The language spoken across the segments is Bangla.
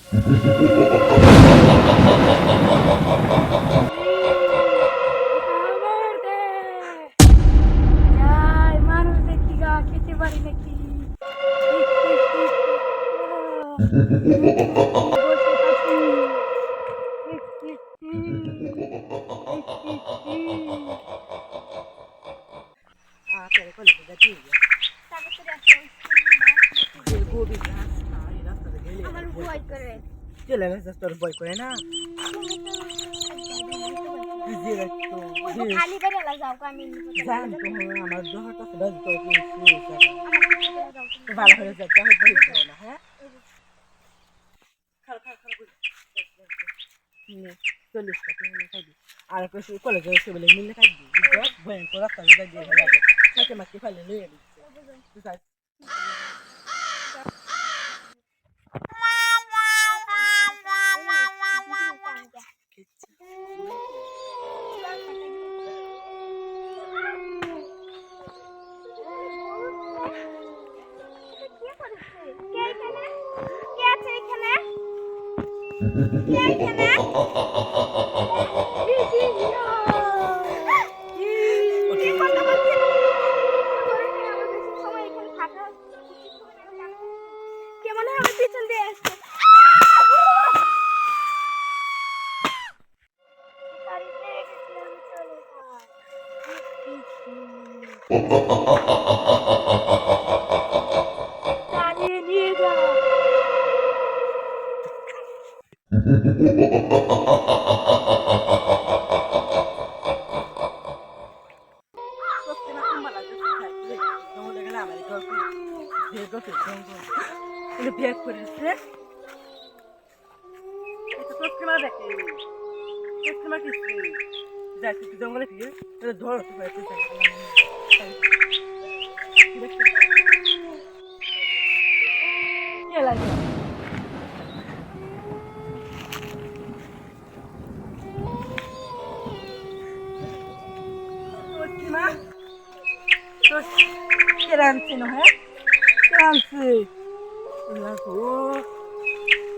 খাবার দে। যাই, মানুষ দেখি গা খেতে পারি নাকি। বসে থাকি। তাড়াতাড়ি কলেজে যাচ্ছি তাড়াতাড়ি আসো, যে গভীর রাস্তা এই রাস্তাতে গেলে আমার ভয় করে। চলে গেছে তোর বই করে না তুমি তো যে একটু বলবো খালি বেরিয়ে যাও আমি জান তো আমার দহটা বাজ তো কি আমার পিছে করে যাও তুমি। ভালো হয়ে যায় যা হয়ে যাও না হ্যাঁ খাল খাল খাল নে 40 টাকা নিয়ে খাবি আর কইছি কলেজে এসে বলে মিলে খাবি বুঝছো ভয়ঙ্কর রাস্তা দিয়ে দিয়ে লাগে সাথে মাকে ফেলে লয়ে দিচ্ছে তুই যাস কেমন আমার পিছন দিয়ে আসছে চালিয়ে নিয়ে যাও ব্যাগ করেছে এটা সবসময় দেখে সবসময় কিছু যাচ্ছি জঙ্গলে থেকে ধরো কে লাগে মা তোর কেরানছে না হ্যাঁ কেরানছে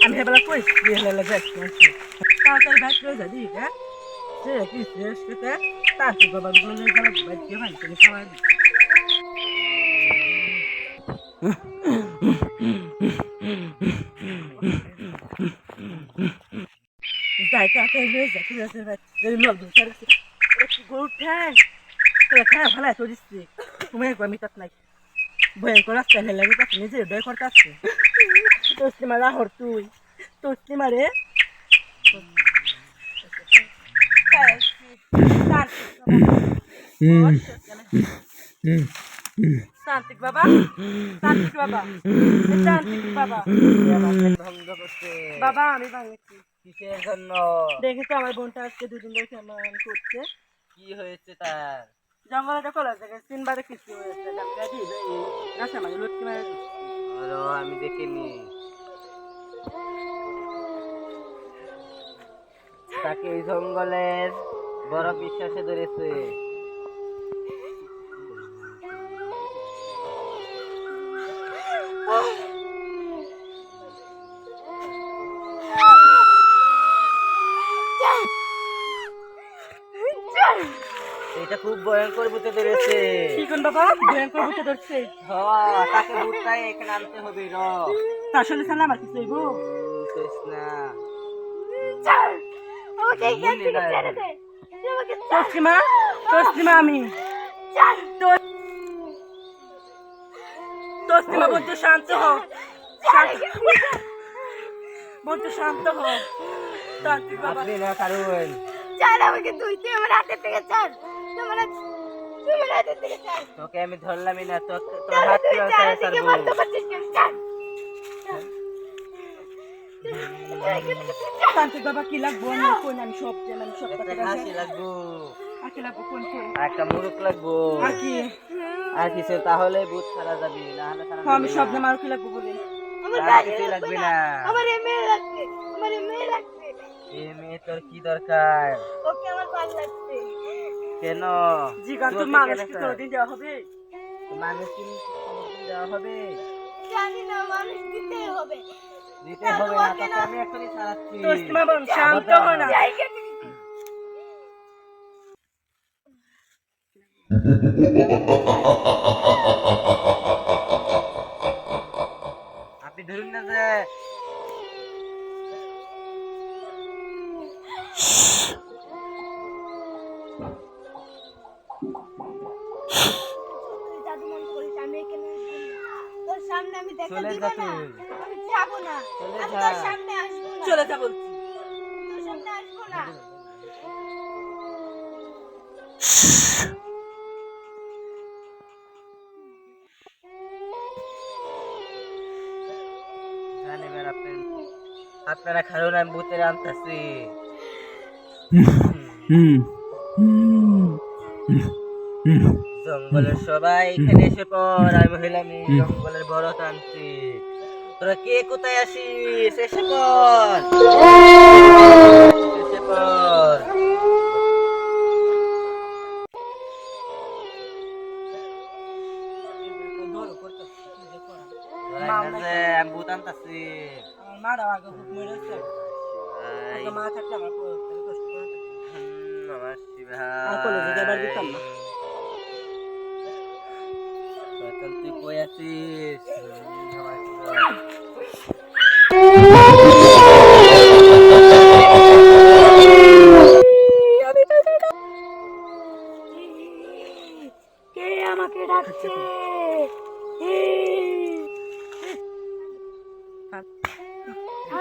আমি হেবেলা কইছি হেলা যাচ্ছি তাড়াতাড়ি ব্যাগ করে যাবি হ্যাঁ সে কি শেষ খেতে তারপর বাবা গুলো নিয়ে গেল বাইক দিয়ে ভাই করে খাওয়া যাই তাড়াতাড়ি নিয়ে যা ঠিক আছে ভাই লোক গরু ঠ্যাং তোরা খায় ভালো আছে দিচ্ছি তুমি একবার মিটাত নাই ভয়ঙ্কর রাস্তা হেলে লাগে তাকে নিজে ডয় করতে আসছে তসলিমা রাহর তুই তসলিমা রে তান্ত্রিক বাবা তান্ত্রিক বাবা তান্ত্রিক বাবা ভঙ্গ করছে বাবা আমি ভাঙেছি কিসের জন্য দেখেছো আমার বোনটা আজকে দুদিন ধরে কেমন করছে কি হয়েছে তার জঙ্গলটা খোলা থাকে তিনবারে কিছু হয়েছে গাছে আমাকে লুটকি মারে আমি দেখিনি তাকে এই জঙ্গলের বড় বিশ্বাসে ধরেছে এটা খুব ভয়ঙ্কর ভূতে ধরেছে কি কোন বাবা ভয়ঙ্কর ভূতে ধরছে হ্যাঁ তাকে ভূতটাই এখানে আনতে হবে র আসলে সালা আমার কিছু হইব না আমাকে এখান থেকে ছেড়ে দে আমাকে তসলিমা আমি তসলিমা বন্ধু শান্ত হ বন্ধু শান্ত হ তান্ত্রিক বাবা আপনি না কারণ ছাড় আমাকে তুই আমার হাতের থেকে ছাড় তোমার হাতের থেকে ছাড় তোকে আমি ধরলামই না তোর হাত কি আছে ছাড়বো তান্ত্রিক বাবা কি লাগবো আমি কোন আমি সব হাসি লাগবো আকি লাগবো কোন একটা মুরুক লাগবো আর কিছু তাহলে ভূত ছাড়া যাবে না হলে আমি সব নাম আর কি লাগবো বলি আমার কিছু লাগবে না আমার মেয়ে লাগবে আমার মেয়ে লাগবে এই মেয়ে তোর কি দরকার ওকে আমার ভালো লাগছে কেন জিগান্ত মানুষকে কোনদিন দেওয়া হবে মানুষ কি কোনদিন দেওয়া হবে জানি না মানুষ দিতে হবে দিতে হবে না, তোকে আমি এখনই ছাড়াচ্ছি। তোস্তিমা বোন শান্ত হো না। আপনি ধরুন না যে তুই জাদু মন্ত্র করিস, আমি এখানে আসবো না। তোর সামনে আমি দেখা চলে দিব যা না, তুই। আমি যাবো না, চলে আমি যা। তোর সামনে আসবো না, চলে যা বলছি। তোর সামনে আসবো না। জান এবার আপনারা খারুন, আমি ভূতের আনতাছি। জঙ্গলের সবাই এখানে এসে পর, আমি হইলাম এই জঙ্গলের বড় তান্ত্রিক। তোরা কে কোথায় আসিস? এসে পর, এসে পর। ধরো করতেছি কি যে করা। ধরাই না যে, আমি ভূত আনতাছি। আমার মারা আগে হুক মেরেছে। ভাই, আগে মা থাকলে আমার কষ্ট করে থাকতো। নমঃ শিবায়। আর কলেজে যাবার দিতাম না। শয়তান, তুই কই আছিস? নমঃ শিবায়। কে আমাকে ডাকছে?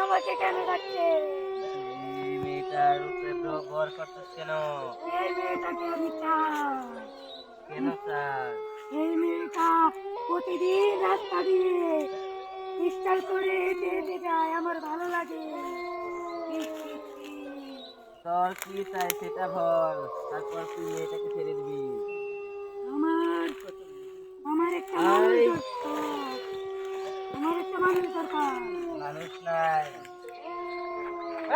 আমাকে কেন ডাকছে? এই মেয়েটার উপরে ভর করছিস কেন? এই মেয়েটাকে আমি চাই। কেন স্যার? এই মেয়েটা প্রতিদিন রাস্তা দিয়ে মিস্টার করে হেঁটে হেঁটে যায়, আমার ভালো লাগে। তোর কি চাই সেটা বল, তারপর তুই মেয়েটাকে ছেড়ে দিবি। আমার আমার একটা মানুষ দরকার, আমার একটা মানুষ দরকার। মানুষ নাই,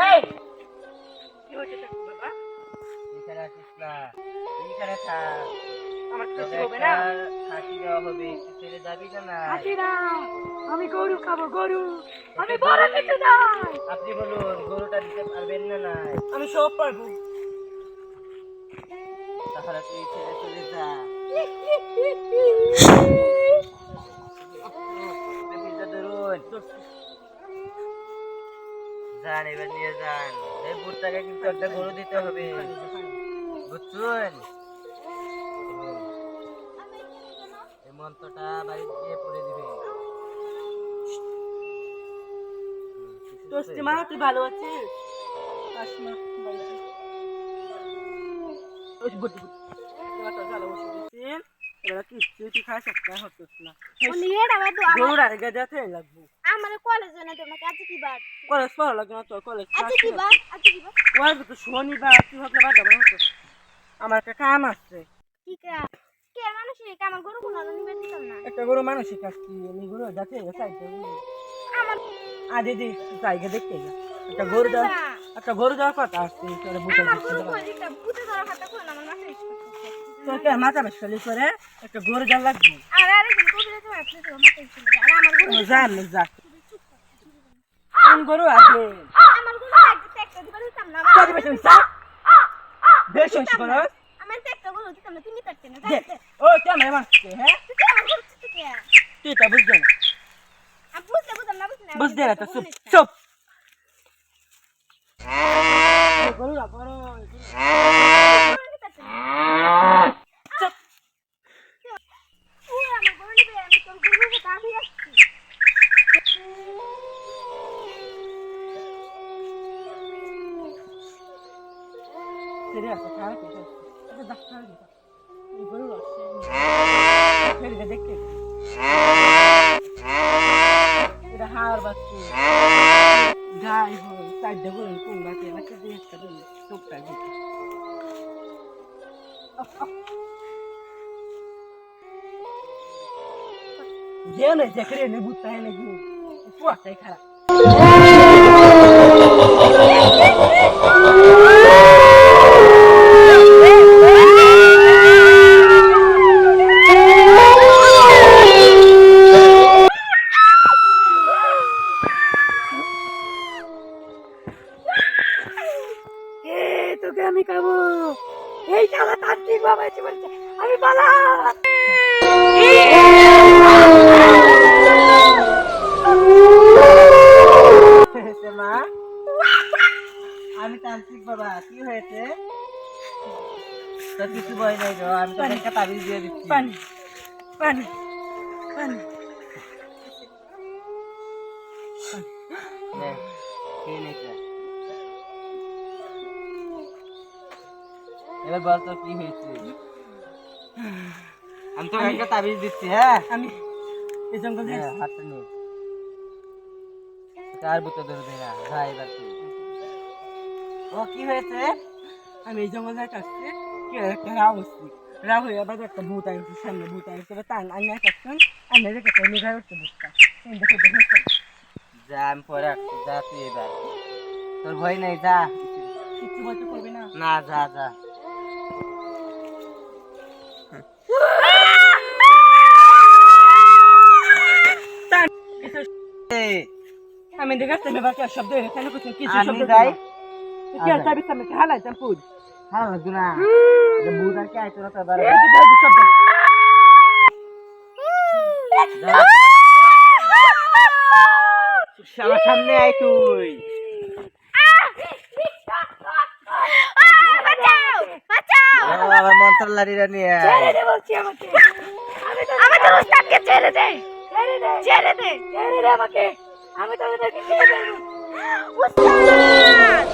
এই কি হচ্ছে বাবা? এখানে আসিস না, এইখানে থাক। আমার কিছু তোকে হবে না। একটা খাসি দেওয়া হবে, তুই ছেড়ে যাবি না? না হাসিরা, আমি গরু খাবো, গরু। আমি বড় কিছু চাই। আপনি বলুন, গরুটা দিতে পারবেন না? নাই, আমি সব পারবো। তাহলে তুই ছেড়ে চলে যা। পিঠা ধরুন, যান এবার নিয়ে যান। এই বুটটাকে কিন্তু একটা গরু দিতে হবে, বুঝছেন? এই মন্ত্রটা বাড়িতে গিয়ে পড়ে দিবে। তোস্তিমা তুই ভালো আছিস? আসমা বাড়িতে। ওই বুদ্ধি বুদ্ধি। তোমার তো ভালো ওষুধ দিচ্ছেন। এবার কিচ্ছু তুই খাস একটা হচ্ছিস না। গরুর আগে যাতে লাগবো। আমার কলেজে না তোমাকে আজকে কি বার? কলেজ পড়া লাগে না তোর কলেজ। আজকে কি বার? আজকে কি বার? ওয়াজ তো শনিবার তুই হতে বাদ দাও না। আমার একটা কাম আছে। কি কাজ? কে মানুষ কে আমার গরু কোনো নিবে দিতাম না। একটা গরু মানসিক আসছি আমি গরু যাতে সাইড আমার আদে দি জায়গা দেখতে যা একটা গরু যাওয়ার কথা আসছে তোরে বুঝতে আমার গরু কই দিতা? পুতে ধরা খাতা কই না, আমার মাথা ইস্কো। তোর কে মাথা বেশি করে একটা গরু যা লাগবে আরে কিন্তু গরু দিতে আপনি তো মাথা ইস্কো। আর আমার গরু জান যা কোন গরু আছে আমার গরু একটা দিবা দিতাম না। তোর বেশি সা বেশি করে আমার একটা গরু দিতাম না, তুমি কাটতে না। দে ও ক্যামেরা মারছে হ্যাঁ তুই আমার গরু দিতে কে? তুই তা বুঝছ না আমি বুঝতে বুঝতাম না, বুঝতে না। বুঝতে না তো চুপ চুপ গরু না গরু চুপ ওই আমার গরু নিবে, আমি তোর গরুকে দাবি রাখছি। সেরে আছে খারাপ আছে আচ্ছা দেখ খারাপ আছে এই গরু আছে ফেলে দেখতে এটা হার বাচ্চা গাই হয় চারটা গরু কোন বাকি আমাকে দিয়ে একটা দিন চোখটা দিতে জেনে দেখরে নে বুঝতে হয় নাকি পুয়াটাই খারাপ তোকে আমি খাবো। এই শালা তান্ত্রিক বাবা এসে বলছে আমি পালা। হয়েছে মা? আমি তান্ত্রিক বাবা, কি হয়েছে? তোর কিছু ভয় নাই গো, আমি তোকে একটা তাবিজ দিয়ে দিচ্ছি। পানি পানি পানি নে, খেয়ে নে এটা। এবার বল তো কি হয়েছে? আমি তোকে একটা তাবিজ দিচ্ছি, হ্যাঁ? আমি এই জঙ্গল থেকে হ্যাঁ, হাতটা নে। তোকে আর বুতে ধরবে না, যা এবার তুই। ও কি হয়েছে? আমি এই জঙ্গল থেকে আসছি কি একটা রাও হচ্ছি রাও হয়ে আবার একটা ভূত আসছে সামনে ভূত আসছে টান আন্না কাটছেন আন্না রেখে তাই নিঘা করতে ভূতটা দেখে দেখে যা, আমি পরে আসছি, যা তুই এবার। তোর ভয় নেই, যা। কিছু বলতে করবি না না, যা যা। এই, আমি দেখে আসতে ব্যাপার কি শব্দ হয়ে কেন কিছু কিছু আমি শব্দ যাই। কি আর চাবি সামনে হালাইতাম পুজ ভালো লাগতো না। যে ভূত আর কি আইতো না, তোর বাড়ি। এই যে শব্দ যা। আমার সামনে আয় তুই। ও, আমার মন্ত্র লাড়িরা নিয়ে আয়। ছেড়ে দে বলছি আমাকে। আমাদের উস্তাদকে ছেড়ে দে। ছেড়ে দে ছেড়ে দে ছেড়ে দে আমাকে। আমি তোদেরকে ছেড়ে দেব। উস্তাদ